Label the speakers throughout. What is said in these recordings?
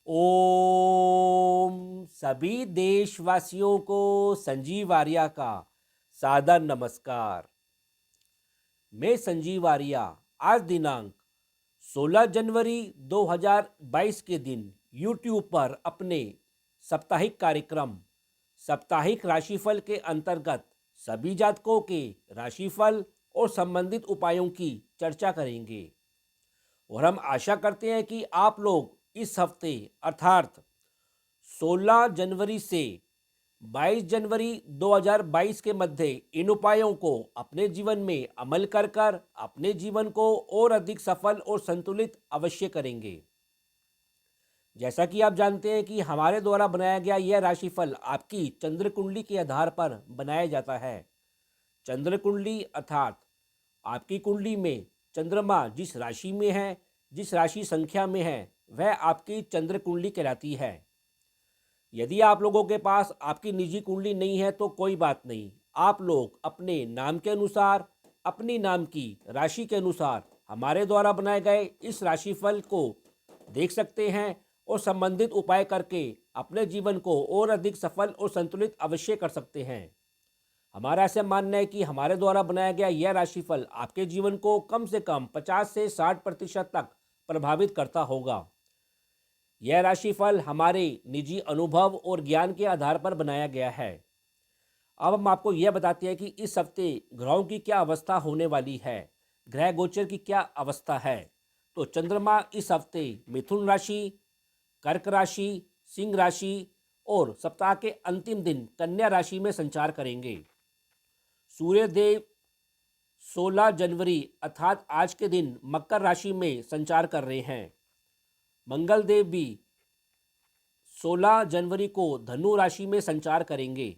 Speaker 1: ओम सभी देशवासियों को संजीव आर्या का सादर नमस्कार। मैं संजीव आर्या आज दिनांक 16 जनवरी 2022 के दिन YouTube पर अपने साप्ताहिक कार्यक्रम साप्ताहिक राशिफल के अंतर्गत सभी जातकों के राशिफल और संबंधित उपायों की चर्चा करेंगे और हम आशा करते हैं कि आप लोग इस हफ्ते अर्थात 16 जनवरी से 22 जनवरी 2022 के मध्य इन उपायों को अपने जीवन में अमल कर कर अपने जीवन को और अधिक सफल और संतुलित अवश्य करेंगे। जैसा कि आप जानते हैं कि हमारे द्वारा बनाया गया यह राशिफल आपकी चंद्र कुंडली के आधार पर बनाया जाता है। चंद्र कुंडली अर्थात आपकी कुंडली में चंद्रमा जिस राशि में है, जिस राशि संख्या में है, वह आपकी चंद्र कुंडली कहलाती है। यदि आप लोगों के पास आपकी निजी कुंडली नहीं है तो कोई बात नहीं, आप लोग अपने नाम के अनुसार अपनी नाम की राशि के अनुसार हमारे द्वारा बनाए गए इस राशिफल को देख सकते हैं और संबंधित उपाय करके अपने जीवन को और अधिक सफल और संतुलित अवश्य कर सकते हैं। हमारा ऐसा मानना है कि हमारे द्वारा बनाया गया यह राशिफल आपके जीवन को कम से कम 50 से 60% तक प्रभावित करता होगा। यह राशिफल हमारे निजी अनुभव और ज्ञान के आधार पर बनाया गया है। अब हम आपको यह बताते हैं कि इस हफ्ते ग्रहों की क्या अवस्था होने वाली है, ग्रह गोचर की क्या अवस्था है। तो चंद्रमा इस हफ्ते मिथुन राशि, कर्क राशि, सिंह राशि और सप्ताह के अंतिम दिन कन्या राशि में संचार करेंगे। सूर्यदेव 16 जनवरी अर्थात आज के दिन मकर राशि में संचार कर रहे हैं। मंगल देव भी 16 जनवरी को धनु राशि में संचार करेंगे।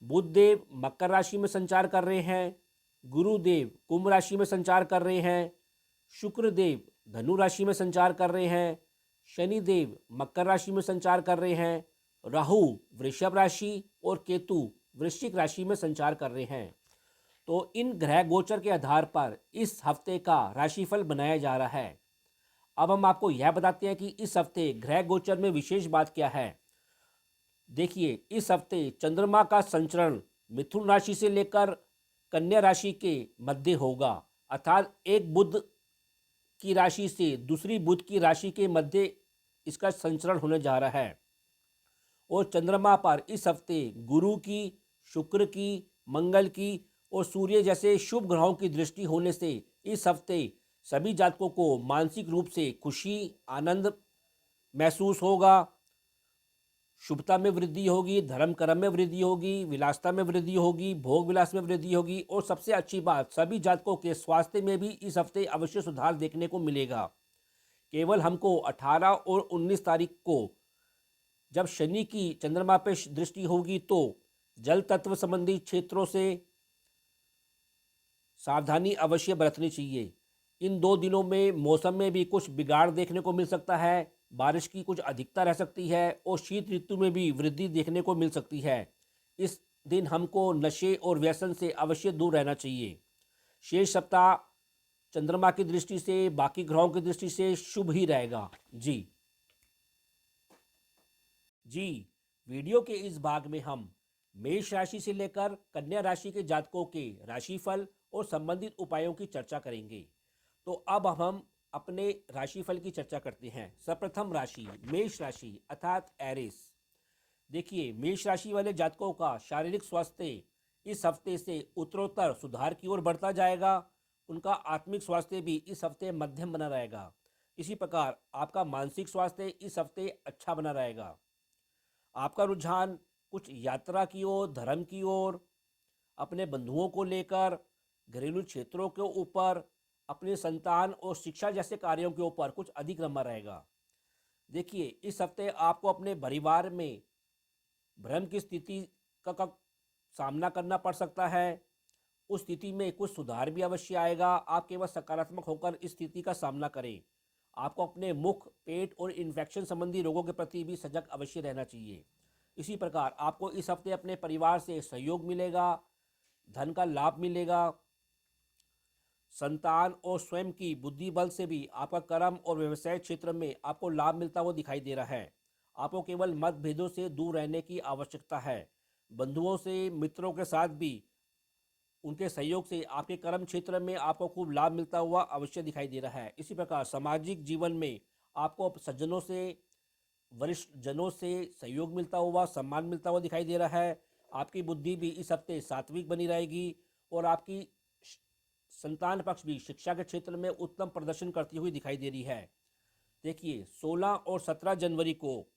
Speaker 1: बुध देव मकर राशि में संचार कर रहे हैं। गुरुदेव कुंभ राशि में संचार कर रहे हैं। शुक्र देव धनु राशि में संचार कर रहे हैं। शनि देव मकर राशि में संचार कर रहे हैं। राहु वृषभ राशि और केतु वृश्चिक राशि में संचार कर रहे हैं। तो इन ग्रह गोचर के आधार पर इस हफ्ते का राशिफल बनाया जा रहा है। अब हम आपको यह बताते हैं कि इस हफ्ते ग्रह गोचर में विशेष बात क्या है। देखिए, इस हफ्ते चंद्रमा का संचरण मिथुन राशि से लेकर कन्या राशि के मध्य होगा, अर्थात एक बुध की राशि से दूसरी बुध की राशि के मध्य इसका संचरण होने जा रहा है। और चंद्रमा पर इस हफ्ते गुरु की, शुक्र की, मंगल की और सूर्य जैसे शुभ ग्रहों की दृष्टि होने से इस हफ्ते सभी जातकों को मानसिक रूप से खुशी, आनंद महसूस होगा। शुभता में वृद्धि होगी, धर्म कर्म में वृद्धि होगी, विलासता में वृद्धि होगी, भोग विलास में वृद्धि होगी और सबसे अच्छी बात, सभी जातकों के स्वास्थ्य में भी इस हफ्ते अवश्य सुधार देखने को मिलेगा। केवल हमको 18 और 19 तारीख को जब शनि की चंद्रमा पर दृष्टि होगी तो जल तत्व संबंधी क्षेत्रों से सावधानी अवश्य बरतनी चाहिए। इन 2 दिनों में मौसम में भी कुछ बिगाड़ देखने को मिल सकता है, बारिश की कुछ अधिकता रह सकती है और शीत ऋतु में भी वृद्धि देखने को मिल सकती है। इस दिन हमको नशे और व्यसन से अवश्य दूर रहना चाहिए। शेष सप्ताह चंद्रमा की दृष्टि से, बाकी ग्रहों की दृष्टि से शुभ ही रहेगा। जी, वीडियो के इस भाग में हम मेष राशि से लेकर कन्या राशि के जातकों के राशिफल और संबंधित उपायों की चर्चा करेंगे। तो अब हम अपने राशिफल की चर्चा करते हैं। सर्वप्रथम राशि मेष राशि अर्थात एरिस। देखिए, मेष राशि वाले जातकों का शारीरिक स्वास्थ्य इस हफ्ते से उत्तरोत्तर सुधार की ओर बढ़ता जाएगा। उनका आत्मिक स्वास्थ्य भी इस हफ्ते मध्यम बना रहेगा। इसी प्रकार आपका मानसिक स्वास्थ्य इस हफ्ते अच्छा बना रहेगा। आपका रुझान कुछ यात्रा की ओर, धर्म की ओर, अपने बंधुओं को लेकर, घरेलू क्षेत्रों के ऊपर, अपने संतान और शिक्षा जैसे कार्यों के ऊपर कुछ अधिक रमा रहेगा। देखिए, इस हफ्ते आपको अपने परिवार में भ्रम की स्थिति का सामना करना पड़ सकता है। उस स्थिति में कुछ सुधार भी अवश्य आएगा। आप केवल सकारात्मक होकर इस स्थिति का सामना करें। आपको अपने मुख, पेट और इन्फेक्शन संबंधी रोगों के प्रति भी सजग अवश्य रहना चाहिए। इसी प्रकार आपको इस हफ्ते अपने परिवार से सहयोग मिलेगा, धन का लाभ मिलेगा। संतान और स्वयं की बुद्धि बल से भी आपका कर्म और व्यवसाय क्षेत्र में आपको लाभ मिलता हुआ दिखाई दे रहा है। आपको केवल मतभेदों से दूर रहने की आवश्यकता है। बंधुओं से, मित्रों के साथ भी उनके सहयोग से आपके कर्म क्षेत्र में आपको खूब लाभ मिलता हुआ अवश्य दिखाई दे रहा है। इसी प्रकार सामाजिक जीवन में आपको सज्जनों से, वरिष्ठ जनों से सहयोग मिलता हुआ, सम्मान मिलता हुआ दिखाई दे रहा है। आपकी बुद्धि भी इस हफ्ते सात्विक बनी रहेगी और आपकी श- संतान पक्ष भी शिक्षा के क्षेत्र में उत्तम प्रदर्शन करती हुई दिखाई दे रही है। देखिए, 16 और 17 जनवरी को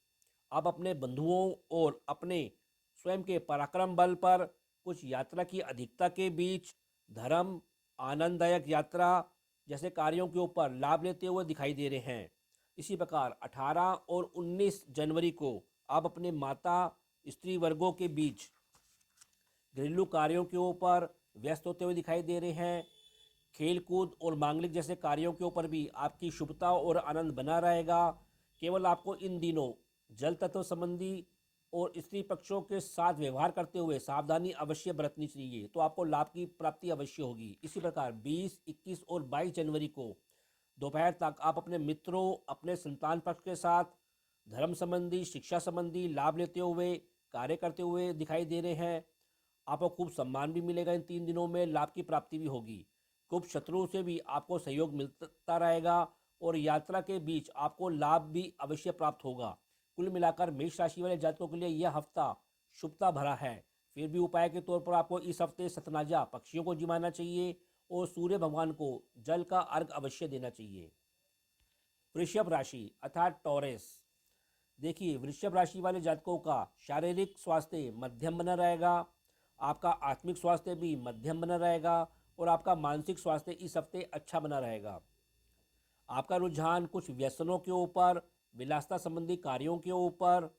Speaker 1: आप अपने बंधुओं और अपने स्वयं के पराक्रम बल पर कुछ यात्रा की अधिकता के बीच धर्म, आनंददायक यात्रा जैसे कार्यों के ऊपर लाभ लेते हुए दिखाई दे रहे हैं। इसी प्रकार 18 और 19 जनवरी को आप अपने माता, स्त्री वर्गों के बीच घरेलू कार्यों के ऊपर व्यस्त होते हुए दिखाई दे रहे हैं। खेल कूद और मांगलिक जैसे कार्यों के ऊपर भी आपकी शुभता और आनंद बना रहेगा। केवल आपको इन दिनों जल तत्व संबंधी और स्त्री पक्षों के साथ व्यवहार करते हुए सावधानी अवश्य बरतनी चाहिए, तो आपको लाभ की प्राप्ति अवश्य होगी। इसी प्रकार 20, 21 और 22 जनवरी को दोपहर तक आप अपने मित्रों, अपने संतान पक्ष के साथ धर्म संबंधी, शिक्षा संबंधी लाभ लेते हुए कार्य करते हुए दिखाई दे रहे हैं। आपको खूब सम्मान भी मिलेगा, इन 3 दिनों में लाभ की प्राप्ति भी होगी। कुछ शत्रुओं से भी आपको सहयोग मिलता रहेगा और यात्रा के बीच आपको लाभ भी अवश्य प्राप्त होगा। कुल मिलाकर मेष राशि वाले जातकों के लिए यह हफ्ता शुभता भरा है। फिर भी उपाय के तौर पर आपको इस हफ्ते सतनाजा पक्षियों को जिमाना चाहिए और सूर्य भगवान को जल का अर्घ अवश्य देना चाहिए। वृषभ राशि अर्थात टॉरस। देखिए, वृषभ राशि वाले जातकों का शारीरिक स्वास्थ्य मध्यम बना रहेगा। आपका आत्मिक स्वास्थ्य भी मध्यम बना रहेगा और आपका मानसिक स्वास्थ्य इस हफ्ते अच्छा बना रहेगा। आपका रुझान कुछ व्यसनों के ऊपर, विलासिता संबंधी कार्यों के ऊपर,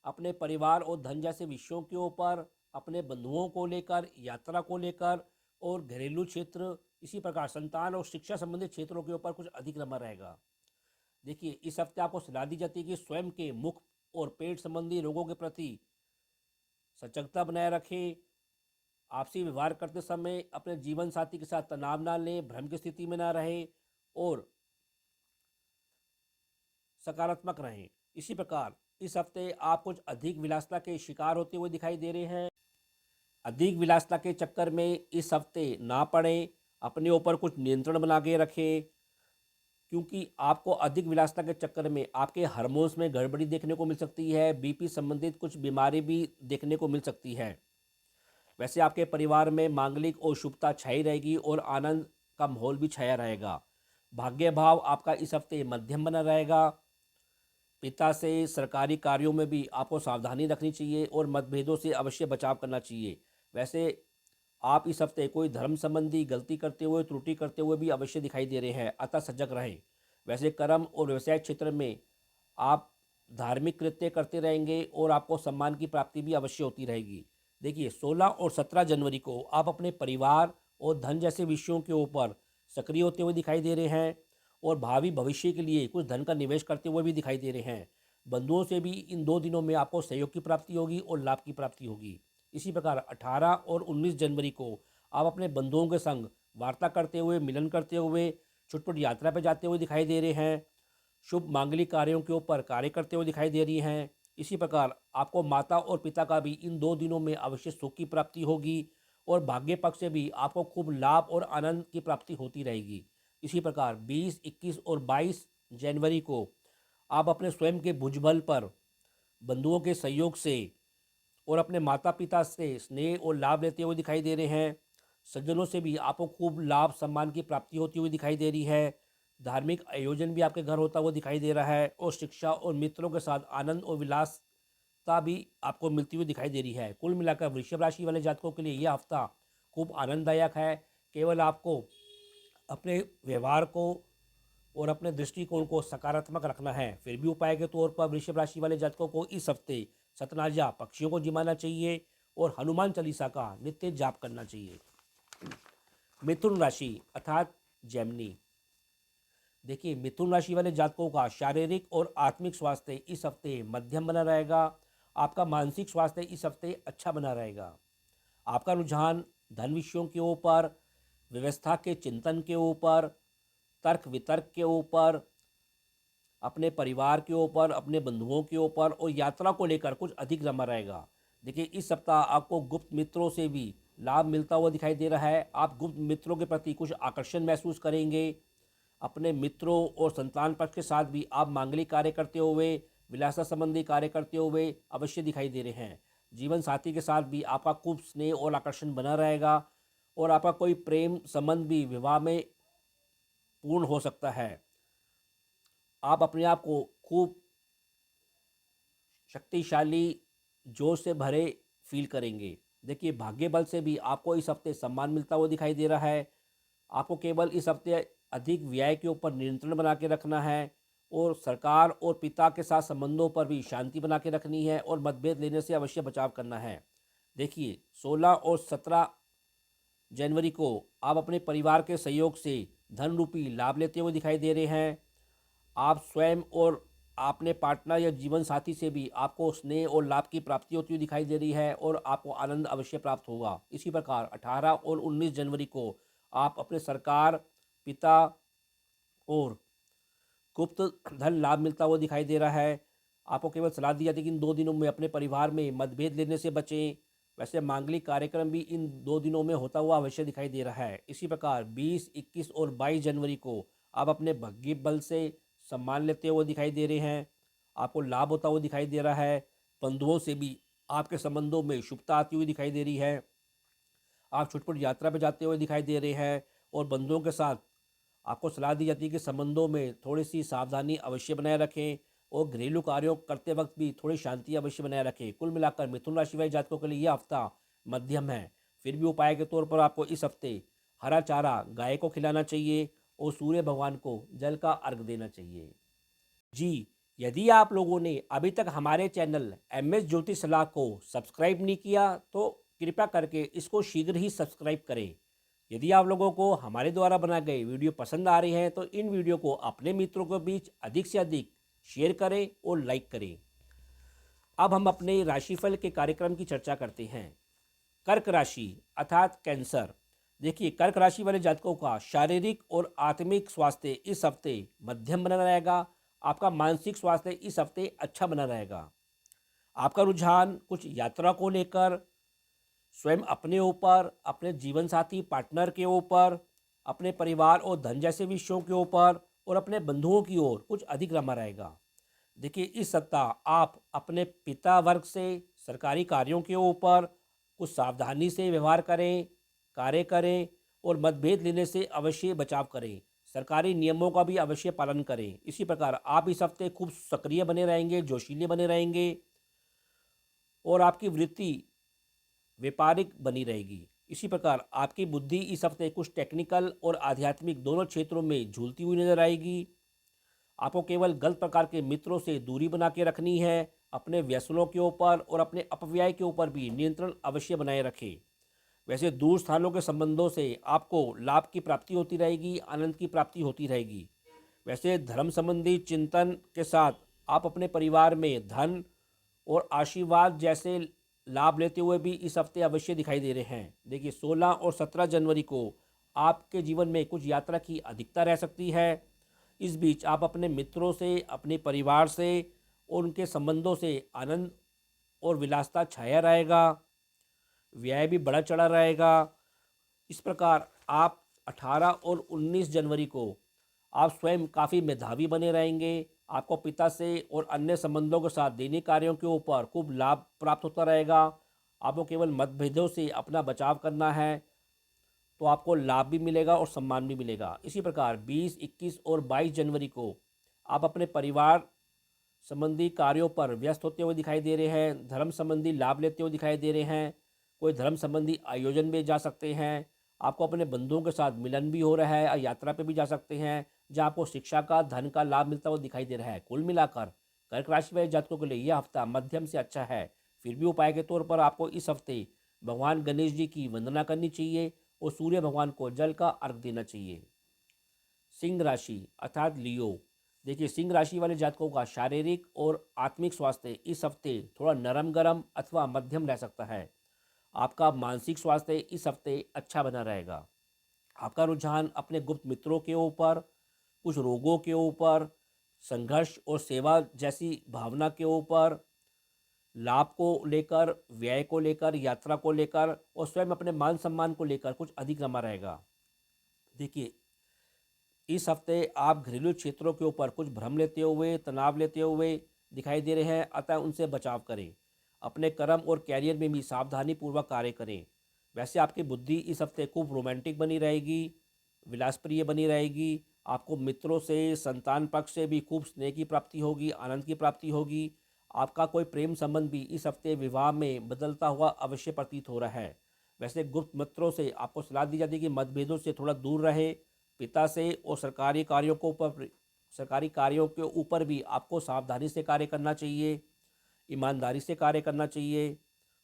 Speaker 1: अपने परिवार और धन जैसे विषयों के ऊपर, अपने बंधुओं को लेकर, यात्रा को लेकर और घरेलू क्षेत्र, इसी प्रकार संतान और शिक्षा संबंधित क्षेत्रों के ऊपर कुछ अधिक रमा रहेगा। देखिए, इस हफ्ते आपको सलाह दी जाती है कि स्वयं के मुख और पेट संबंधी रोगों के प्रति सजगता बनाए रखें। आपसी व्यवहार करते समय अपने जीवन साथी के साथ तनाव ना लें, भ्रम की स्थिति में ना रहें और सकारात्मक रहें। इसी प्रकार इस हफ्ते आप कुछ अधिक विलासिता के शिकार होते हुए दिखाई दे रहे हैं। अधिक विलासिता के चक्कर में इस हफ्ते ना पड़ें, अपने ऊपर कुछ नियंत्रण बना के रखें, क्योंकि आपको अधिक विलासिता के चक्कर में आपके हार्मोन्स में गड़बड़ी देखने को मिल सकती है। बीपी संबंधित कुछ बीमारी भी देखने को मिल सकती है। वैसे आपके परिवार में मांगलिक और शुभता छाई रहेगी और आनंद का माहौल भी छाया रहेगा। भाग्य भाव आपका इस हफ्ते मध्यम बना रहेगा। पिता से सरकारी कार्यों में भी आपको सावधानी रखनी चाहिए और मतभेदों से अवश्य बचाव करना चाहिए। वैसे आप इस हफ्ते कोई धर्म संबंधी गलती करते हुए, त्रुटि करते हुए भी अवश्य दिखाई दे रहे हैं, अतः सजग रहें। वैसे कर्म और व्यवसाय क्षेत्र में आप धार्मिक कृत्य करते रहेंगे और आपको सम्मान की प्राप्ति भी अवश्य होती रहेगी। देखिए, 16 और 17 जनवरी को आप अपने परिवार और धन जैसे विषयों के ऊपर सक्रिय होते हुए दिखाई दे रहे हैं और भावी भविष्य के लिए कुछ धन का निवेश करते हुए भी दिखाई दे रहे हैं। बंधुओं से भी इन 2 दिनों में आपको सहयोग की प्राप्ति होगी और लाभ की प्राप्ति होगी। इसी प्रकार 18 और 19 जनवरी को आप अपने बंधुओं के संग वार्ता करते हुए, मिलन करते हुए, छुटपुट यात्रा पर जाते हुए दिखाई दे रहे हैं। शुभ मांगलिक कार्यों के ऊपर कार्य करते हुए दिखाई दे रही हैं। इसी प्रकार आपको माता और पिता का भी इन 2 दिनों में अवश्य सुख की प्राप्ति होगी और भाग्य पक्ष से भी आपको खूब लाभ और आनंद की प्राप्ति होती रहेगी। इसी प्रकार 20, 21 और 22 जनवरी को आप अपने स्वयं के भुजबल पर बंधुओं के सहयोग से और अपने माता पिता से स्नेह और लाभ लेते हुए दिखाई दे रहे हैं। सज्जनों से भी आपको खूब लाभ सम्मान की प्राप्ति होती हुई दिखाई दे रही है। धार्मिक आयोजन भी आपके घर होता हुआ दिखाई दे रहा है और शिक्षा और मित्रों के साथ आनंद और विलासता भी आपको मिलती हुई दिखाई दे रही है। कुल मिलाकर वृषभ राशि वाले जातकों के लिए यह हफ्ता खूब आनंददायक है। केवल आपको अपने व्यवहार को और अपने दृष्टिकोण को सकारात्मक रखना है। फिर भी उपाय के तौर पर वृषभ राशि वाले जातकों को इस हफ्ते सतनाजा पक्षियों को जिमाना चाहिए और हनुमान चालीसा का नित्य जाप करना चाहिए। मिथुन राशि अर्थात जेमिनी। देखिए, मिथुन राशि वाले जातकों का शारीरिक और आत्मिक स्वास्थ्य इस हफ्ते मध्यम बना रहेगा। आपका मानसिक स्वास्थ्य इस हफ्ते अच्छा बना रहेगा। आपका रुझान धन विषयों के ऊपर, व्यवस्था के चिंतन के ऊपर, तर्क वितर्क के ऊपर, अपने परिवार के ऊपर, अपने बंधुओं के ऊपर और यात्रा को लेकर कुछ अधिक जमा रहेगा। देखिए, इस सप्ताह आपको गुप्त मित्रों से भी लाभ मिलता हुआ दिखाई दे रहा है। आप गुप्त मित्रों के प्रति कुछ आकर्षण महसूस करेंगे। अपने मित्रों और संतान पक्ष के साथ भी आप मांगलिक कार्य करते हुए, विलासा संबंधी कार्य करते हुए अवश्य दिखाई दे रहे हैं। जीवन साथी के साथ भी आपका खूब स्नेह और आकर्षण बना रहेगा और आपका कोई प्रेम संबंध भी विवाह में पूर्ण हो सकता है। आप अपने आप को खूब शक्तिशाली, जोश से भरे फील करेंगे। देखिए, भाग्य बल से भी आपको इस हफ्ते सम्मान मिलता हुआ दिखाई दे रहा है। आपको केवल इस हफ्ते अधिक व्यय के ऊपर नियंत्रण बना के रखना है और सरकार और पिता के साथ संबंधों पर भी शांति बना के रखनी है और मतभेद लेने से अवश्य बचाव करना है। देखिए, 16 और 17 जनवरी को आप अपने परिवार के सहयोग से धन रूपी लाभ लेते हुए दिखाई दे रहे हैं। आप स्वयं और अपने पार्टनर या जीवन साथी से भी आपको स्नेह और लाभ की प्राप्ति होती हुई दिखाई दे रही है और आपको आनंद अवश्य प्राप्त होगा। इसी प्रकार 18 और 19 जनवरी को आप अपने सरकार, पिता और गुप्त धन लाभ मिलता हुआ दिखाई दे रहा है। आपको केवल सलाह दी जाती है कि इन 2 दिनों में अपने परिवार में मतभेद लेने से बचें। वैसे मांगलिक कार्यक्रम भी इन 2 दिनों में होता हुआ अवश्य दिखाई दे रहा है। इसी प्रकार 20, 21 और 22 जनवरी को आप अपने भाग्य बल से सम्मान लेते हुए दिखाई दे रहे हैं। आपको लाभ होता हुआ दिखाई दे रहा है। बंधुओं से भी आपके संबंधों में शुभता आती हुई दिखाई दे रही है। आप छुटपुट यात्रा पर जाते हुए दिखाई दे रहे हैं और बंधुओं के साथ आपको सलाह दी जाती है कि संबंधों में थोड़ी सी सावधानी अवश्य बनाए रखें और घरेलू कार्यों करते वक्त भी थोड़ी शांति अवश्य बनाए रखें। कुल मिलाकर मिथुन राशि वाले जातकों के लिए यह हफ्ता मध्यम है। फिर भी उपाय के तौर पर आपको इस हफ्ते हरा चारा गाय को खिलाना चाहिए और सूर्य भगवान को जल का अर्घ देना चाहिए। जी, यदि आप लोगों ने अभी तक हमारे चैनल MS ज्योतिष सलाह को सब्सक्राइब नहीं किया तो कृपया करके इसको शीघ्र ही सब्सक्राइब करें। यदि आप लोगों को हमारे द्वारा बनाए गए वीडियो पसंद आ रहे हैं तो इन वीडियो को अपने मित्रों के बीच अधिक से अधिक शेयर करें और लाइक करें। अब हम अपने राशिफल के कार्यक्रम की चर्चा करते हैं। कर्क राशि अर्थात कैंसर। देखिए, कर्क राशि वाले जातकों का शारीरिक और आत्मिक स्वास्थ्य इस हफ्ते मध्यम बना रहेगा। आपका मानसिक स्वास्थ्य इस हफ्ते अच्छा बना रहेगा। आपका रुझान कुछ यात्रा को लेकर, स्वयं अपने ऊपर, अपने जीवन साथी पार्टनर के ऊपर, अपने परिवार और धन जैसे विषयों के ऊपर और अपने बंधुओं की ओर कुछ अधिक रमा रहेगा। देखिए, इस सप्ताह आप अपने पिता वर्ग से सरकारी कार्यों के ऊपर कुछ सावधानी से व्यवहार करें, कार्य करें और मतभेद लेने से अवश्य बचाव करें। सरकारी नियमों का भी अवश्य पालन करें। इसी प्रकार आप इस हफ्ते खूब सक्रिय बने रहेंगे, जोशीले बने रहेंगे और आपकी वृत्ति व्यापारिक बनी रहेगी। इसी प्रकार आपकी बुद्धि इस हफ्ते कुछ टेक्निकल और आध्यात्मिक दोनों क्षेत्रों में झूलती हुई नजर आएगी। आपको केवल गलत प्रकार के मित्रों से दूरी बना के रखनी है। अपने व्यसनों के ऊपर और अपने अपव्यय के ऊपर भी नियंत्रण अवश्य बनाए रखें। वैसे दूर स्थानों के संबंधों से आपको लाभ की प्राप्ति होती रहेगी, आनंद की प्राप्ति होती रहेगी। वैसे धर्म संबंधी चिंतन के साथ आप अपने परिवार में धन और आशीर्वाद जैसे लाभ लेते हुए भी इस हफ्ते अवश्य दिखाई दे रहे हैं। देखिए, 16 और 17 जनवरी को आपके जीवन में कुछ यात्रा की अधिकता रह सकती है। इस बीच आप अपने मित्रों से, अपने परिवार से और उनके संबंधों से आनंद और विलासता छाया रहेगा। व्यय भी बढ़ा चढ़ा रहेगा। इस प्रकार आप 18 और 19 जनवरी को आप स्वयं काफ़ी मेधावी बने रहेंगे। आपको पिता से और अन्य संबंधों के साथ दैनिक कार्यों के ऊपर खूब लाभ प्राप्त होता रहेगा। आपको केवल मतभेदों से अपना बचाव करना है तो आपको लाभ भी मिलेगा और सम्मान भी मिलेगा। इसी प्रकार 20, 21 और 22 जनवरी को आप अपने परिवार संबंधी कार्यों पर व्यस्त होते हुए दिखाई दे रहे हैं। धर्म संबंधी लाभ लेते हुए दिखाई दे रहे हैं। कोई धर्म संबंधी आयोजन में जा सकते हैं। आपको अपने बंधुओं के साथ मिलन भी हो रहा है और यात्रा पे भी जा सकते हैं जहाँ आपको शिक्षा का, धन का लाभ मिलता हुआ दिखाई दे रहा है। कुल मिलाकर कर्क राशि वाले जातकों के लिए यह हफ्ता मध्यम से अच्छा है। फिर भी उपाय के तौर पर आपको इस हफ्ते भगवान गणेश जी की वंदना करनी चाहिए और सूर्य भगवान को जल का अर्घ देना चाहिए। सिंह राशि अर्थात लियो। देखिए, सिंह राशि वाले जातकों का शारीरिक और आत्मिक स्वास्थ्य इस हफ्ते थोड़ा नरम गरम अथवा मध्यम रह सकता है। आपका मानसिक स्वास्थ्य इस हफ्ते अच्छा बना रहेगा। आपका रुझान अपने गुप्त मित्रों के ऊपर, कुछ रोगों के ऊपर, संघर्ष और सेवा जैसी भावना के ऊपर, लाभ को लेकर, व्यय को लेकर, यात्रा को लेकर और स्वयं अपने मान सम्मान को लेकर कुछ अधिक जमा रहेगा। देखिए, इस हफ्ते आप घरेलू क्षेत्रों के ऊपर कुछ भ्रम लेते हुए, तनाव लेते हुए दिखाई दे रहे हैं, अतः उनसे बचाव करें। अपने कर्म और कैरियर में भी सावधानी पूर्वक कार्य करें। वैसे आपकी बुद्धि इस हफ्ते खूब रोमांटिक बनी रहेगी, विलासप्रिय बनी रहेगी। आपको मित्रों से, संतान पक्ष से भी खूब स्नेह की प्राप्ति होगी, आनंद की प्राप्ति होगी। आपका कोई प्रेम संबंध भी इस हफ्ते विवाह में बदलता हुआ अवश्य प्रतीत हो रहा है। वैसे गुप्त मित्रों से आपको सलाह दी जाती है कि मतभेदों से थोड़ा दूर रहे। पिता से और सरकारी कार्यों के ऊपर भी आपको सावधानी से कार्य करना चाहिए, ईमानदारी से कार्य करना चाहिए,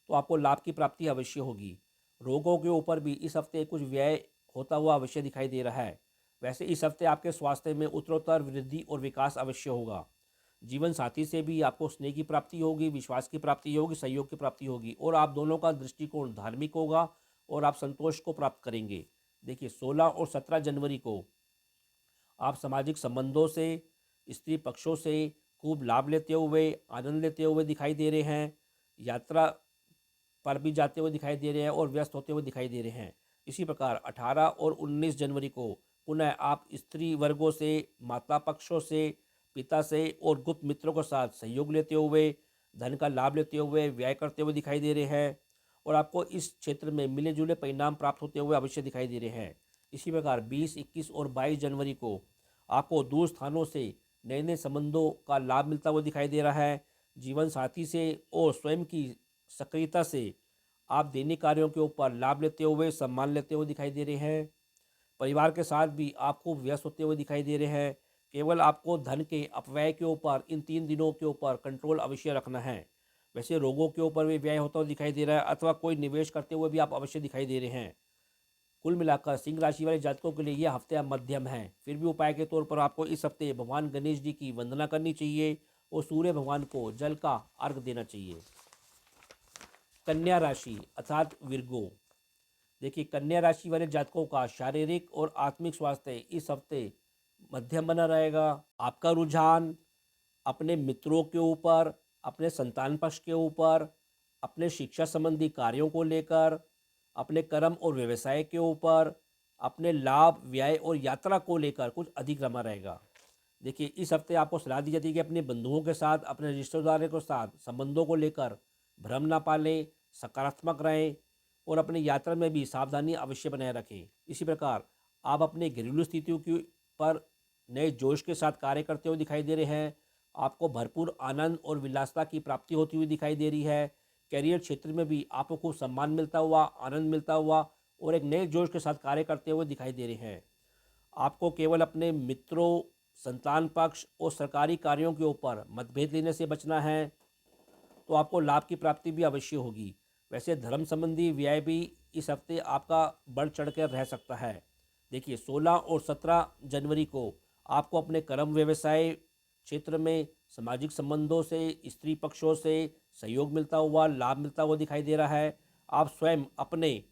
Speaker 1: तो आपको लाभ की प्राप्ति अवश्य होगी। रोगों के ऊपर भी इस हफ्ते कुछ व्यय होता हुआ अवश्य दिखाई दे रहा है। वैसे इस हफ्ते आपके स्वास्थ्य में उत्तरोत्तर वृद्धि और विकास अवश्य होगा। जीवन साथी से भी आपको स्नेह की प्राप्ति होगी, विश्वास की प्राप्ति होगी, सहयोग की प्राप्ति होगी और आप दोनों का दृष्टिकोण धार्मिक होगा और आप संतोष को प्राप्त करेंगे। देखिए, 16 और 17 जनवरी को आप सामाजिक संबंधों से, स्त्री पक्षों से खूब लाभ लेते हुए, आनंद लेते हुए दिखाई दे रहे हैं। यात्रा पर भी जाते हुए दिखाई दे रहे हैं और व्यस्त होते हुए दिखाई दे रहे हैं। इसी प्रकार 18 और 19 जनवरी को पुनः आप स्त्री वर्गों से, माता पक्षों से, पिता से और गुप्त मित्रों के साथ सहयोग लेते हुए, धन का लाभ लेते हुए, व्यय करते हुए दिखाई दे रहे हैं और आपको इस क्षेत्र में मिले जुले परिणाम प्राप्त होते हुए अवश्य दिखाई दे रहे हैं। इसी प्रकार 20, 21 और 22 जनवरी को आपको दूर स्थानों से नए नए संबंधों का लाभ मिलता हुआ दिखाई दे रहा है। जीवन साथी से और स्वयं की सक्रियता से आप दैनिक कार्यों के ऊपर लाभ लेते हुए, सम्मान लेते हुए दिखाई दे रहे हैं। परिवार के साथ भी आप खूब व्यस्त होते हुए दिखाई दे रहे हैं। केवल आपको धन के अपव्यय के ऊपर इन 3 दिनों के ऊपर कंट्रोल अवश्य रखना है। वैसे रोगों के ऊपर भी व्यय होता हुआ दिखाई दे रहा है अथवा कोई निवेश करते हुए भी आप अवश्य दिखाई दे रहे हैं। कुल मिलाकर सिंह राशि वाले जातकों के लिए यह हफ्ते मध्यम है। फिर भी उपाय के तौर पर आपको इस हफ्ते भगवान गणेश जी की वंदना करनी चाहिए और सूर्य भगवान को जल का अर्घ देना चाहिए। कन्या राशि अर्थात विर्गो। देखिए, कन्या राशि वाले जातकों का शारीरिक और आत्मिक स्वास्थ्य इस हफ्ते मध्यम बना रहेगा। आपका रुझान अपने मित्रों के ऊपर, अपने संतान पक्ष के ऊपर, अपने शिक्षा संबंधी कार्यों को लेकर, अपने कर्म और व्यवसाय के ऊपर, अपने लाभ, व्यय और यात्रा को लेकर कुछ अधिक रमा रहेगा। देखिए, इस हफ्ते आपको सलाह दी जाती है कि अपने बंधुओं के साथ, अपने रिश्तेदारों के साथ संबंधों को लेकर भ्रम ना पालें, सकारात्मक रहें और अपनी यात्रा में भी सावधानी अवश्य बनाए रखें। इसी प्रकार आप अपने घरेलू स्थितियों की पर नए जोश के साथ कार्य करते हुए दिखाई दे रहे हैं। आपको भरपूर आनंद और विलासता की प्राप्ति होती हुई दिखाई दे रही है। करियर क्षेत्र में भी आपको खूब सम्मान मिलता हुआ, आनंद मिलता हुआ और एक नए जोश के साथ कार्य करते हुए दिखाई दे रहे हैं। आपको केवल अपने मित्रों, संतान पक्ष और सरकारी कार्यों के ऊपर मतभेद लेने से बचना है, तो आपको लाभ की प्राप्ति भी अवश्य होगी। वैसे धर्म संबंधी व्यय भी इस हफ्ते आपका बढ़ चढ़ कर रह सकता है। देखिए, 16 और 17 जनवरी को आपको अपने कर्म व्यवसाय क्षेत्र में सामाजिक संबंधों से, स्त्री पक्षों से सहयोग मिलता हुआ, लाभ मिलता हुआ दिखाई दे रहा है। आप स्वयं अपने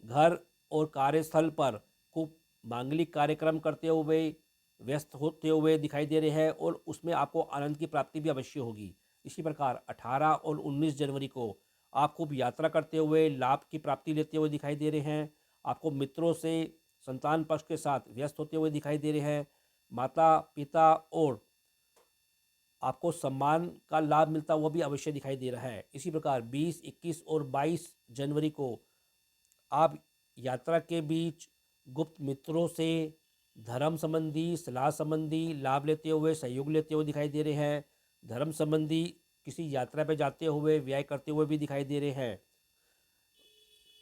Speaker 1: घर और कार्यस्थल पर खूब मांगलिक कार्यक्रम करते हुए, व्यस्त होते हुए दिखाई दे रहे हैं और उसमें आपको आनंद की प्राप्ति भी अवश्य होगी। इसी प्रकार 18 और 19 जनवरी को आप खूब यात्रा करते हुए, लाभ की प्राप्ति लेते हुए दिखाई दे रहे हैं। आपको मित्रों से, संतान पक्ष के साथ व्यस्त होते हुए दिखाई दे रहे हैं। माता पिता और आपको सम्मान का लाभ मिलता हुआ भी अवश्य दिखाई दे रहा है। इसी प्रकार 20, 21 और 22 जनवरी को आप यात्रा के बीच गुप्त मित्रों से धर्म संबंधी, सलाह संबंधी लाभ लेते हुए, सहयोग लेते हुए दिखाई दे रहे हैं। धर्म संबंधी किसी यात्रा पर जाते हुए, व्यय करते हुए भी दिखाई दे रहे हैं।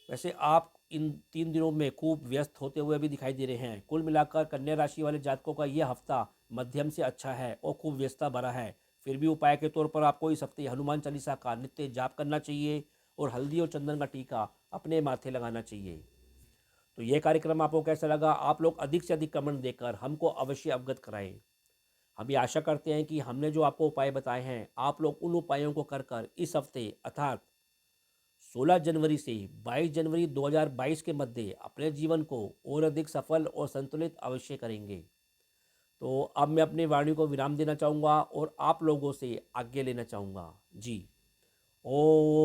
Speaker 1: वैसे आप इन 3 दिनों में खूब व्यस्त होते हुए भी दिखाई दे रहे हैं। कुल मिलाकर कन्या राशि वाले जातकों का यह हफ्ता मध्यम से अच्छा है और खूब व्यस्तता भरा है। फिर भी उपाय के तौर पर आपको इस हफ्ते हनुमान चालीसा का नित्य जाप करना चाहिए और हल्दी और चंदन का टीका अपने माथे लगाना चाहिए। तो ये कार्यक्रम आपको कैसा लगा? आप लोग अधिक से अधिक कमेंट देकर हमको अवश्य अवगत कराएं। हम ये आशा करते हैं कि हमने जो आपको उपाय बताए हैं, आप लोग उन उपायों को कर कर इस हफ्ते अर्थात 16 जनवरी से 22 जनवरी 2022 के मध्य अपने जीवन को और अधिक सफल और संतुलित अवश्य करेंगे। तो अब मैं अपनी वाणी को विराम देना चाहूँगा और आप लोगों से आज्ञा लेना चाहूँगा। जी। ओम